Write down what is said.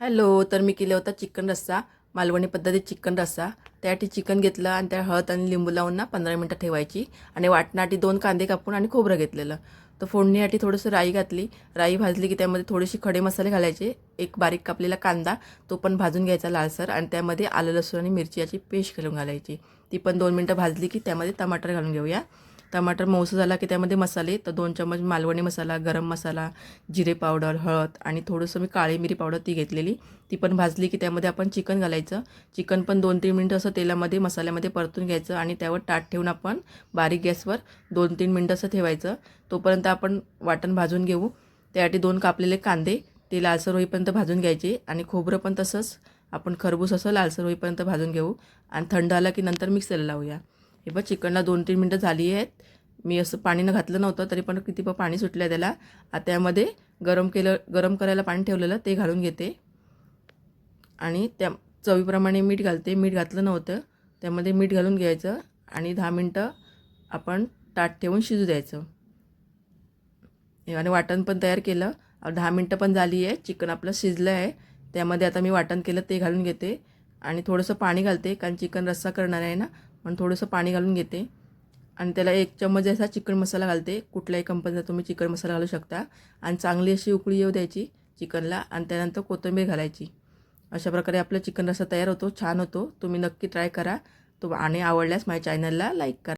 Hello. तर मी केला होता चिकन रस्सा, मालवणी पद्धतीत चिकन रस्सा. त्यासाठी चिकन घेतलं आणि त्या हळद आणि लिंबू लावून 15 मिनटं ठेवायची आणि वाटण्यासाठी 2 कांदे कापून आणि खोबरं घेतलेलं. तर फोडणीसाठी थोडंसं राई घातली. राई भाजली की त्यामध्ये थोडेसे खडे मसाले घालायचे. एक बारीक कापलेला कांदा तो पण भाजून घ्यायचा लालसर आणि त्यामध्ये आलं लसूण आणि मिरची याची पेस्ट घालून घालायची. ती पण 2 मिनटं भाजली की त्यामध्ये टमाटर घालून घेऊया. टमाटर मऊसं झाला की त्यामध्ये मसाले तर 2 चम्मच मालवणी मसाला, गरम मसाला, जिरे पावडर, हळद आणि थोडंसं मी काळी मिरी पावडर ती घेतलेली. ती पण भाजली की त्यामध्ये आपण चिकन घालायचं. चिकन पण 2-3 मिनटं असं तेलामध्ये मसाल्यामध्ये परतून घ्यायचं आणि त्यावर ताट ठेवून आपण बारीक गॅसवर 2-3 मिनटं असं ठेवायचं. तोपर्यंत आपण वाटण भाजून घेऊ. त्यासाठी 2 कापलेले कांदे ते लालसर होईपर्यंत भाजून घ्यायचे आणि खोबरं पण तसंच आपण खरबूस असं लालसर होईपर्यंत भाजून घेऊ आणि थंड आला की नंतर मिक्सरला लावूया. हे बघ चिकनला 2-3 मिनटं झाली आहेत. मी असं पाणीनं घातलं नव्हतं तरी पण किती पाणी सुटलं त्याला. आता त्यामध्ये गरम करायला पाणी ठेवलेलं ते घालून घेते आणि त्या चवीप्रमाणे मीठ घालते. मीठ घातलं नव्हतं त्यामध्ये मीठ घालून घ्यायचं आणि 10 मिनटं आपण ताट ठेवून शिजू द्यायचं. आणि वाटण पण तयार केलं. 10 मिनटं पण झाली आहे. चिकन आपलं शिजलं आहे. त्यामध्ये आता मी वाटण केलं ते घालून घेते आणि थोडंसं पाणी घालते कारण चिकन रस्सा करणार आहे ना, म्हणून थोडंसं पाणी घालून घेते आणि त्याला 1 चम्मच असा चिकन मसाला घालते. कुठल्याही कंपनीचा तुम्ही चिकन मसाला घालू शकता आणि चांगली अशी उकळी येऊ द्यायची चिकनला आणि त्यानंतर कोथिंबीर घालायची. अशा प्रकारे आपला चिकन रस्सा तयार होतो. छान होतो. तुम्ही नक्की ट्राय करा. आणि आवडल्यास माझ्या चॅनलला लाईक करा.